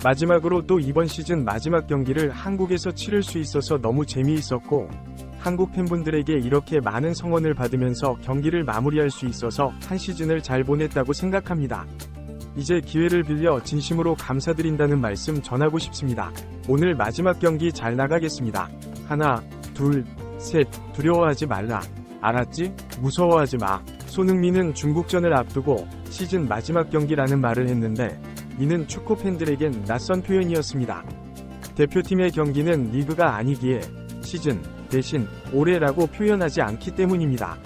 마지막으로 또 이번 시즌 마지막 경기를 한국에서 치를 수 있어서 너무 재미있었고, 한국 팬분들에게 이렇게 많은 성원을 받으면서 경기를 마무리할 수 있어서 한 시즌을 잘 보냈다고 생각합니다. 이제 기회를 빌려 진심으로 감사드린다는 말씀 전하고 싶습니다. 오늘 마지막 경기 잘 나가겠습니다. 하나, 둘, 셋, 두려워하지 말라. 알았지? 무서워하지 마. 손흥민은 중국전을 앞두고 시즌 마지막 경기라는 말을 했는데, 이는 축구 팬들에겐 낯선 표현이었습니다. 대표팀의 경기는 리그가 아니기에 시즌 대신 올해라고 표현하지 않기 때문입니다.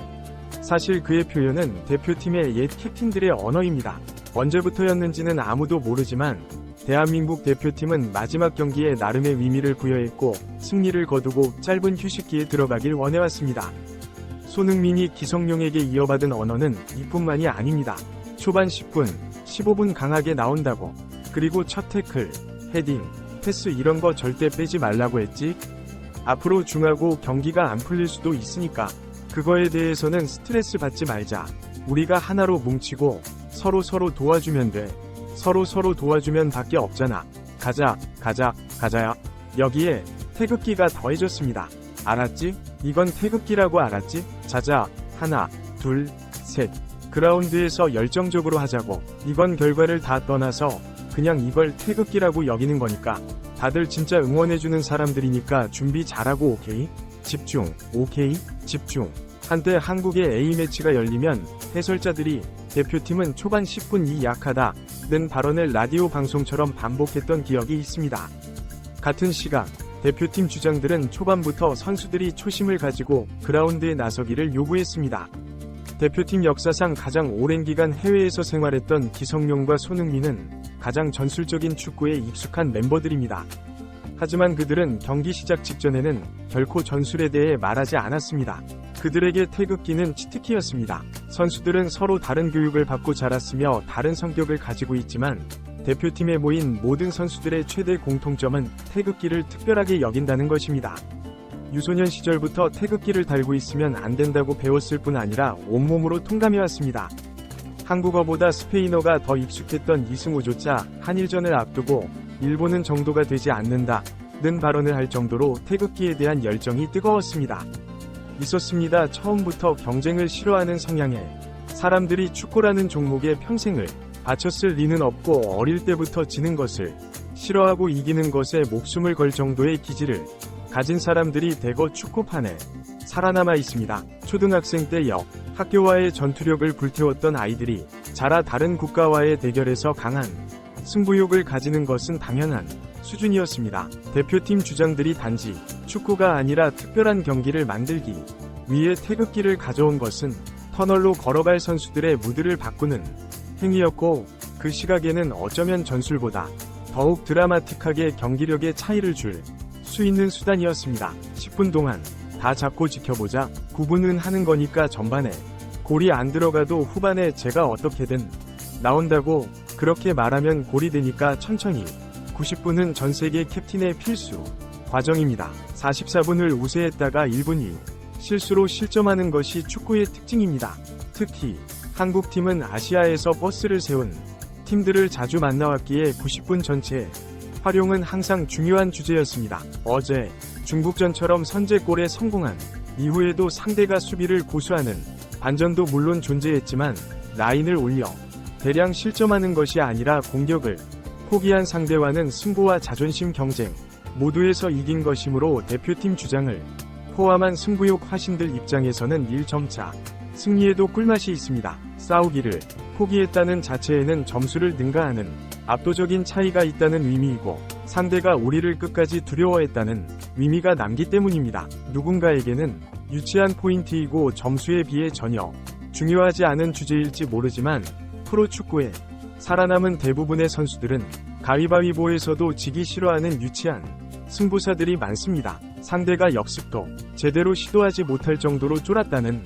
사실 그의 표현은 대표팀의 옛 캡틴들의 언어입니다. 언제부터였는지는 아무도 모르지만 대한민국 대표팀은 마지막 경기에 나름의 의미를 부여했고 승리를 거두고 짧은 휴식기에 들어가길 원해왔습니다. 손흥민이 기성용에게 이어받은 언어는 이뿐만이 아닙니다. 초반 10분, 15분 강하게 나온다고. 그리고 첫 태클, 헤딩, 패스 이런 거 절대 빼지 말라고 했지. 앞으로 중하고 경기가 안 풀릴 수도 있으니까 그거에 대해서는 스트레스 받지 말자. 우리가 하나로 뭉치고 서로 도와주면 돼. 서로 도와주면 밖에 없잖아. 가자야. 여기에 태극기가 더해졌습니다. 알았지? 이건 태극기라고 알았지? 자자, 하나, 둘, 셋. 그라운드에서 열정적으로 하자고. 이건 결과를 다 떠나서 그냥 이걸 태극기라고 여기는 거니까. 다들 진짜 응원해주는 사람들이니까 준비 잘하고 오케이? 집중, 오케이? 집중. 한때 한국의 A매치가 열리면 해설자들이 대표팀은 초반 10분이 약하다는 발언을 라디오 방송처럼 반복했던 기억이 있습니다. 같은 시각, 대표팀 주장들은 초반부터 선수들이 초심을 가지고 그라운드에 나서기를 요구했습니다. 대표팀 역사상 가장 오랜 기간 해외에서 생활했던 기성용과 손흥민은 가장 전술적인 축구에 익숙한 멤버들입니다. 하지만 그들은 경기 시작 직전에는 결코 전술에 대해 말하지 않았습니다. 그들에게 태극기는 치트키였습니다. 선수들은 서로 다른 교육을 받고 자랐으며 다른 성격을 가지고 있지만 대표팀에 모인 모든 선수들의 최대 공통점은 태극기를 특별하게 여긴다는 것입니다. 유소년 시절부터 태극기를 달고 있으면 안 된다고 배웠을 뿐 아니라 온몸으로 통감해왔습니다. 한국어보다 스페인어가 더 익숙했던 이승우조차 한일전을 앞두고 일본은 정도가 되지 않는다는 발언을 할 정도로 태극기에 대한 열정이 뜨거웠습니다. 있었습니다. 처음부터 경쟁을 싫어하는 성향에 사람들이 축구라는 종목에 평생을 바쳤을 리는 없고 어릴 때부터 지는 것을 싫어하고 이기는 것에 목숨을 걸 정도의 기질을 가진 사람들이 대거 축구판에 살아남아 있습니다. 초등학생 때 학교와의 전투력을 불태웠던 아이들이 자라 다른 국가와의 대결에서 강한 승부욕을 가지는 것은 당연한 수준이었습니다. 대표팀 주장들이 단지 축구가 아니라 특별한 경기를 만들기 위해 태극기를 가져온 것은 터널로 걸어갈 선수들의 무드를 바꾸는 행위였고 그 시각에는 어쩌면 전술보다 더욱 드라마틱하게 경기력의 차이를 줄 수 있는 수단이었습니다. 10분 동안 다 잡고 지켜보자. 9분은 하는 거니까 전반에 골이 안 들어가도 후반에 제가 어떻게든 나온다고. 그렇게 말하면 골이 되니까 천천히. 90분은 전세계 캡틴의 필수 과정입니다. 44분을 우세했다가 1분이 실수로 실점하는 것이 축구의 특징입니다. 특히 한국팀은 아시아에서 버스를 세운 팀들을 자주 만나왔기에 90분 전체의 활용은 항상 중요한 주제였습니다. 어제 중국전처럼 선제골에 성공한 이후에도 상대가 수비를 고수하는 반전도 물론 존재했지만 라인을 올려 대량 실점하는 것이 아니라 공격을 포기한 상대와는 승부와 자존심 경쟁 모두에서 이긴 것이므로 대표팀 주장을 포함한 승부욕 화신들 입장에서는 1점차 승리에도 꿀맛이 있습니다. 싸우기를 포기했다는 자체에는 점수를 능가하는 압도적인 차이가 있다는 의미이고 상대가 우리를 끝까지 두려워했다는 의미가 남기 때문입니다. 누군가에게는 유치한 포인트이고 점수에 비해 전혀 중요하지 않은 주제일지 모르지만 프로축구에 살아남은 대부분의 선수들은 가위바위보에서도 지기 싫어하는 유치한 승부사들이 많습니다. 상대가 역습도 제대로 시도하지 못할 정도로 쫄았다는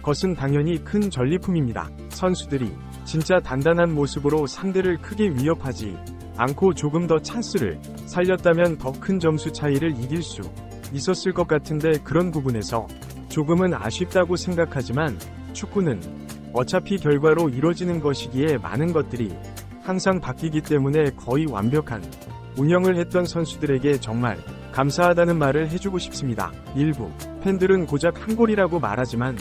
것은 당연히 큰 전리품입니다. 선수들이 진짜 단단한 모습으로 상대를 크게 위협하지 않고 조금 더 찬스를 살렸다면 더 큰 점수 차이를 이길 수 있었을 것 같은데 그런 부분에서 조금은 아쉽다고 생각하지만 축구는 어차피 결과로 이뤄지는 것이기에 많은 것들이 항상 바뀌기 때문에 거의 완벽한 운영을 했던 선수들에게 정말 감사하다는 말을 해주고 싶습니다. 일부 팬들은 고작 한 골이라고 말하지만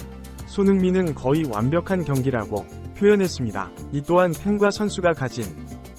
손흥민은 거의 완벽한 경기라고 표현했습니다. 이 또한 팬과 선수가 가진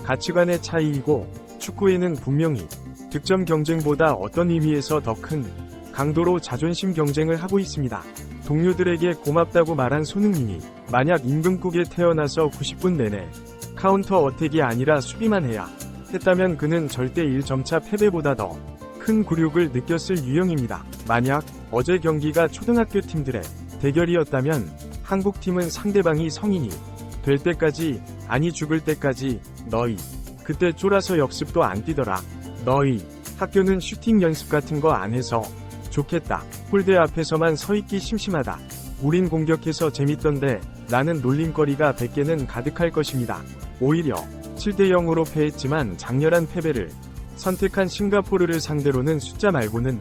가치관의 차이이고 축구에는 분명히 득점 경쟁보다 어떤 의미에서 더 큰 강도로 자존심 경쟁을 하고 있습니다. 동료들에게 고맙다고 말한 손흥민이 만약 임금국에 태어나서 90분 내내 카운터 어택이 아니라 수비만 해야 했다면 그는 절대 1점차 패배보다 더 큰 굴욕을 느꼈을 유형입니다. 만약 어제 경기가 초등학교 팀들의 대결이었다면 한국팀은 상대방이 성인이 될 때까지, 아니 죽을 때까지 너희 그때 쫄아서 역습도 안 뛰더라. 너희 학교는 슈팅 연습 같은 거 안 해서 좋겠다. 홀대 앞에서만 서 있기 심심하다. 우린 공격해서 재밌던데 나는 놀림거리가 100개는 가득할 것입니다. 오히려 7대0으로 패했지만 장렬한 패배를 선택한 싱가포르를 상대로는 숫자 말고는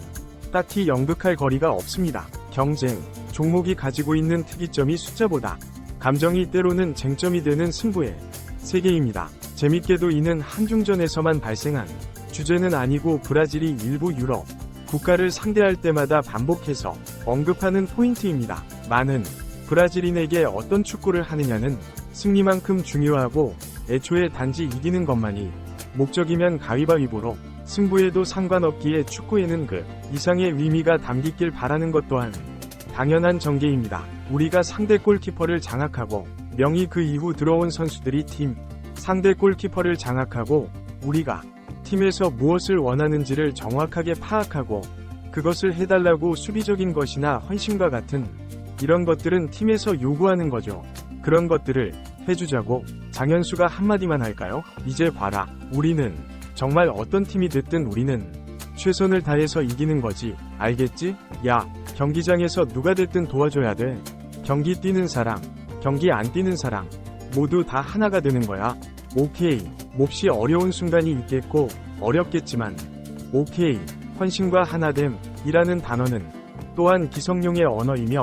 딱히 연극할 거리가 없습니다. 경쟁 종목이 가지고 있는 특이점이 숫자보다 감정이 때로는 쟁점이 되는 승부의 세계입니다. 재밌게도 이는 한중전에서만 발생한 주제는 아니고 브라질이 일부 유럽 국가를 상대할 때마다 반복해서 언급하는 포인트입니다. 많은 브라질인에게 어떤 축구를 하느냐는 승리만큼 중요하고 애초에 단지 이기는 것만이 목적이면 가위바위보로 승부에도 상관없기에 축구에는 그 이상의 의미가 담기길 바라는 것 또한 당연한 전개입니다. 우리가 상대 골키퍼를 장악하고 명이 그 이후 들어온 선수들이 팀 상대 골키퍼를 장악하고 우리가 팀에서 무엇을 원하는지를 정확하게 파악하고 그것을 해달라고 수비적인 것이나 헌신과 같은 이런 것들은 팀에서 요구하는 거죠. 그런 것들을 해주자고 장현수가 한마디만 할까요? 이제 봐라. 우리는 정말 어떤 팀이 됐든 우리는 최선을 다해서 이기는 거지. 알겠지? 야, 경기장에서 누가 됐든 도와줘야 돼. 경기 뛰는 사람, 경기 안 뛰는 사람 모두 다 하나가 되는 거야. 오케이. 몹시 어려운 순간이 있겠고 어렵겠지만 오케이. 헌신과 하나됨이라는 단어는 또한 기성용의 언어이며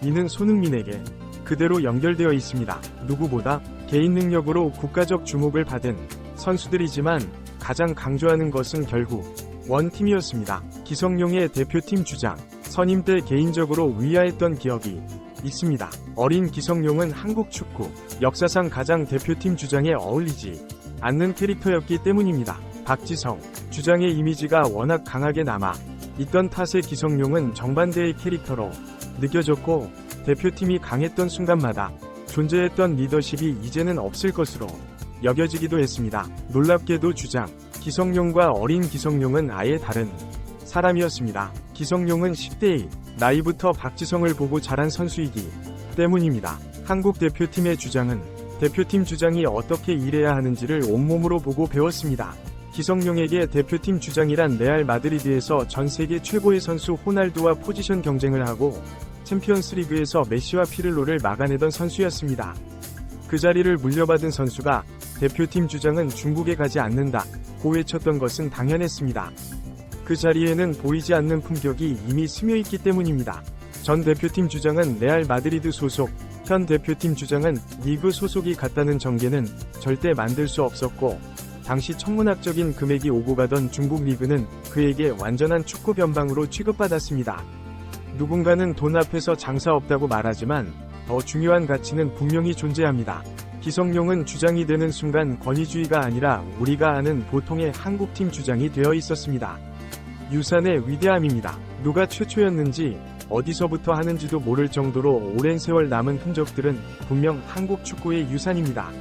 이는 손흥민에게 그대로 연결되어 있습니다. 누구보다 개인 능력으로 국가적 주목을 받은 선수들이지만 가장 강조하는 것은 결국 원팀이었습니다. 기성용의 대표팀 주장 선임 때 개인적으로 위하했던 기억이 있습니다. 어린 기성용은 한국 축구 역사상 가장 대표팀 주장에 어울리지 않는 캐릭터였기 때문입니다. 박지성 주장의 이미지가 워낙 강하게 남아 있던 탓에 기성용은 정반대의 캐릭터로 느껴졌고 대표팀이 강했던 순간마다 존재했던 리더십이 이제는 없을 것으로 여겨지기도 했습니다. 놀랍게도 주장 기성용과 어린 기성용은 아예 다른 사람이었습니다. 기성용은 10대의 나이부터 박지성을 보고 자란 선수이기 때문입니다. 한국 대표팀의 주장은 대표팀 주장이 어떻게 일해야 하는지를 온몸으로 보고 배웠습니다. 기성용에게 대표팀 주장이란 레알 마드리드에서 전 세계 최고의 선수 호날두와 포지션 경쟁을 하고 챔피언스리그에서 메시와 피를로를 막아내던 선수였습니다. 그 자리를 물려받은 선수가 대표팀 주장은 중국에 가지 않는다고 외쳤던 것은 당연했습니다. 그 자리에는 보이지 않는 품격이 이미 스며있기 때문입니다. 전 대표팀 주장은 레알 마드리드 소속, 현 대표팀 주장은 리그 소속이 같다는 전개는 절대 만들 수 없었고 당시 천문학적인 금액이 오고 가던 중국 리그는 그에게 완전한 축구 변방으로 취급받았습니다. 누군가는 돈 앞에서 장사 없다고 말하지만 더 중요한 가치는 분명히 존재합니다. 기성용은 주장이 되는 순간 권위주의가 아니라 우리가 아는 보통의 한국팀 주장이 되어 있었습니다. 유산의 위대함입니다. 누가 최초였는지 어디서부터 하는지도 모를 정도로 오랜 세월 남은 흔적들은 분명 한국 축구의 유산입니다.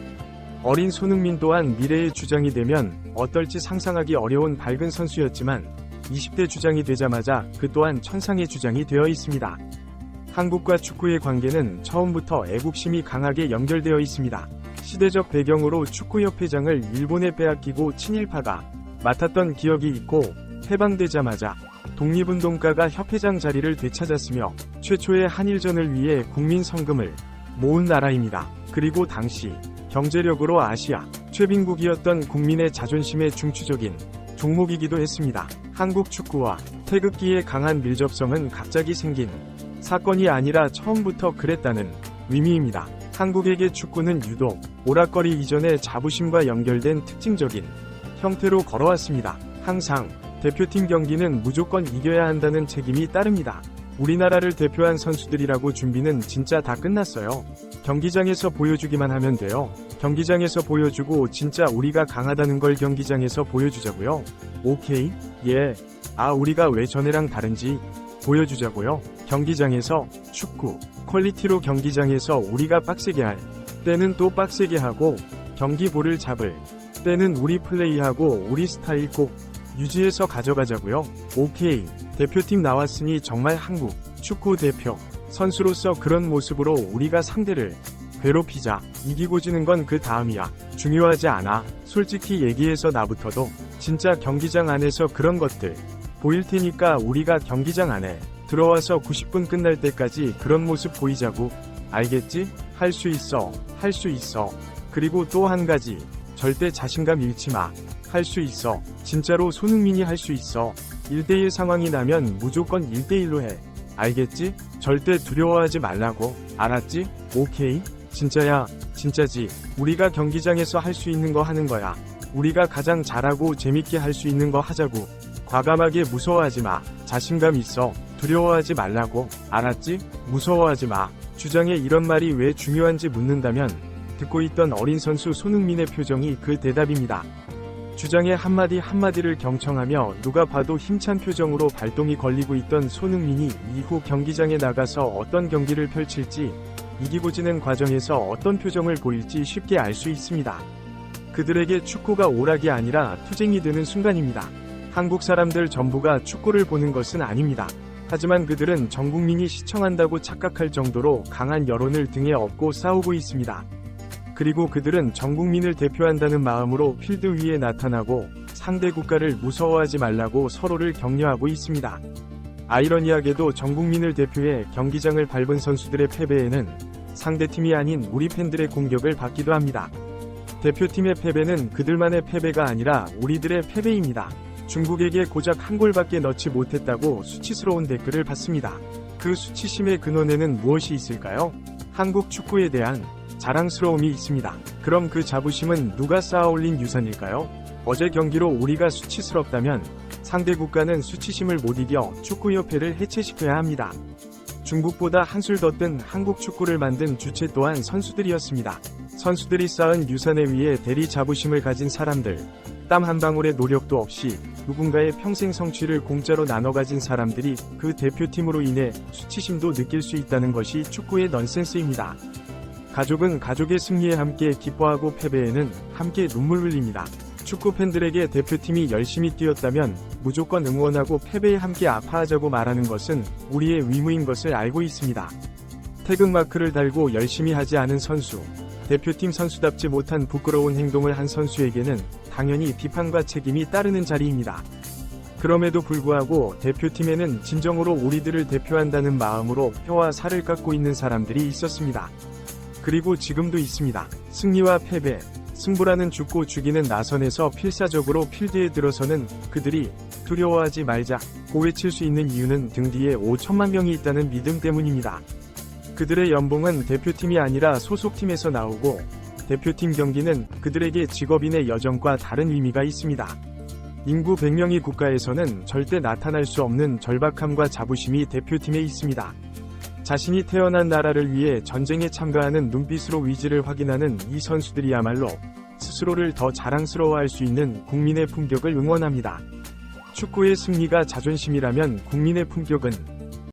어린 손흥민 또한 미래의 주장이 되면 어떨지 상상하기 어려운 밝은 선수였지만 20대 주장이 되자마자 그 또한 천상의 주장이 되어 있습니다. 한국과 축구의 관계는 처음부터 애국심이 강하게 연결되어 있습니다. 시대적 배경으로 축구협회장을 일본에 빼앗기고 친일파가 맡았던 기억이 있고 해방되자마자 독립운동가가 협회장 자리를 되찾았으며 최초의 한일전을 위해 국민 성금을 모은 나라입니다. 그리고 당시 경제력으로 아시아 최빈국이었던 국민의 자존심의 중추적인 종목이기도 했습니다. 한국 축구와 태극기의 강한 밀접성은 갑자기 생긴 사건이 아니라 처음부터 그랬다는 의미입니다. 한국에게 축구는 유독 오락거리 이전의 자부심과 연결된 특징적인 형태로 걸어왔습니다. 항상 대표팀 경기는 무조건 이겨야 한다는 책임이 따릅니다. 우리나라를 대표한 선수들이라고 준비는 진짜 다 끝났어요. 경기장에서 보여주기만 하면 돼요. 경기장에서 보여주고 진짜 우리가 강하다는 걸 경기장에서 보여주자고요. 오케이? 예. 우리가 왜 전에랑 다른지 보여주자고요. 경기장에서 축구 퀄리티로 경기장에서 우리가 빡세게 할 때는 또 빡세게 하고 경기 볼을 잡을 때는 우리 플레이하고 우리 스타일 꼭 유지해서 가져가자고요. 오케이. 대표팀 나왔으니 정말 한국 축구 대표 선수로서 그런 모습으로 우리가 상대를 괴롭히자. 이기고 지는 건 그 다음이야. 중요하지 않아. 솔직히 얘기해서 나부터도 진짜 경기장 안에서 그런 것들 보일 테니까 우리가 경기장 안에 들어와서 90분 끝날 때까지 그런 모습 보이자고. 알겠지? 할 수 있어. 할 수 있어. 그리고 또 한 가지. 절대 자신감 잃지 마. 할 수 있어. 진짜로 손흥민이 할 수 있어. 1대1 상황이 나면 무조건 1대1로 해. 알겠지? 절대 두려워하지 말라고. 알았지? 오케이? 진짜야. 진짜지. 우리가 경기장에서 할 수 있는 거 하는 거야. 우리가 가장 잘하고 재밌게 할 수 있는 거 하자고. 과감하게 무서워하지 마. 자신감 있어. 두려워하지 말라고. 알았지? 무서워하지 마. 주장에 이런 말이 왜 중요한지 묻는다면 듣고 있던 어린 선수 손흥민의 표정이 그 대답입니다. 주장의 한마디 한마디를 경청하며 누가 봐도 힘찬 표정으로 발동이 걸리고 있던 손흥민이 이후 경기장에 나가서 어떤 경기를 펼칠지, 이기고 지는 과정에서 어떤 표정을 보일지 쉽게 알 수 있습니다. 그들에게 축구가 오락이 아니라 투쟁이 되는 순간입니다. 한국 사람들 전부가 축구를 보는 것은 아닙니다. 하지만 그들은 전 국민이 시청한다고 착각할 정도로 강한 여론을 등에 업고 싸우고 있습니다. 그리고 그들은 전 국민을 대표한다는 마음으로 필드 위에 나타나고 상대 국가를 무서워하지 말라고 서로를 격려하고 있습니다. 아이러니하게도 전 국민을 대표해 경기장을 밟은 선수들의 패배에는 상대팀이 아닌 우리 팬들의 공격을 받기도 합니다. 대표팀의 패배는 그들만의 패배가 아니라 우리들의 패배입니다. 중국에게 고작 한 골밖에 넣지 못했다고 수치스러운 댓글을 받습니다. 그 수치심의 근원에는 무엇이 있을까요? 한국 축구에 대한 자랑스러움이 있습니다. 그럼 그 자부심은 누가 쌓아올린 유산일까요? 어제 경기로 우리가 수치스럽다면 상대 국가는 수치심을 못 이겨 축구협회를 해체시켜야 합니다. 중국보다 한술 더 뜬 한국 축구를 만든 주체 또한 선수들이었습니다. 선수들이 쌓은 유산에 위해 대리 자부심을 가진 사람들, 땀 한 방울의 노력도 없이 누군가의 평생 성취를 공짜로 나눠 가진 사람들이 그 대표팀으로 인해 수치심도 느낄 수 있다는 것이 축구의 넌센스입니다. 가족은 가족의 승리에 함께 기뻐하고 패배에는 함께 눈물 흘립니다. 축구 팬들에게 대표팀이 열심히 뛰었다면 무조건 응원하고 패배에 함께 아파하자고 말하는 것은 우리의 의무인 것을 알고 있습니다. 태극마크를 달고 열심히 하지 않은 선수, 대표팀 선수답지 못한 부끄러운 행동을 한 선수에게는 당연히 비판과 책임이 따르는 자리입니다. 그럼에도 불구하고 대표팀에는 진정으로 우리들을 대표한다는 마음으로 혀와 살을 깎고 있는 사람들이 있었습니다. 그리고 지금도 있습니다. 승리와 패배, 승부라는 죽고 죽이는 나선에서 필사적으로 필드에 들어서는 그들이 두려워하지 말자고 외칠 수 있는 이유는 등 뒤에 5천만 명이 있다는 믿음 때문입니다. 그들의 연봉은 대표팀이 아니라 소속팀에서 나오고 대표팀 경기는 그들에게 직업인의 여정과 다른 의미가 있습니다. 인구 100명의 국가에서는 절대 나타날 수 없는 절박함과 자부심이 대표팀에 있습니다. 자신이 태어난 나라를 위해 전쟁에 참가하는 눈빛으로 위지를 확인하는 이 선수들이야말로 스스로를 더 자랑스러워할 수 있는 국민의 품격을 응원합니다. 축구의 승리가 자존심이라면 국민의 품격은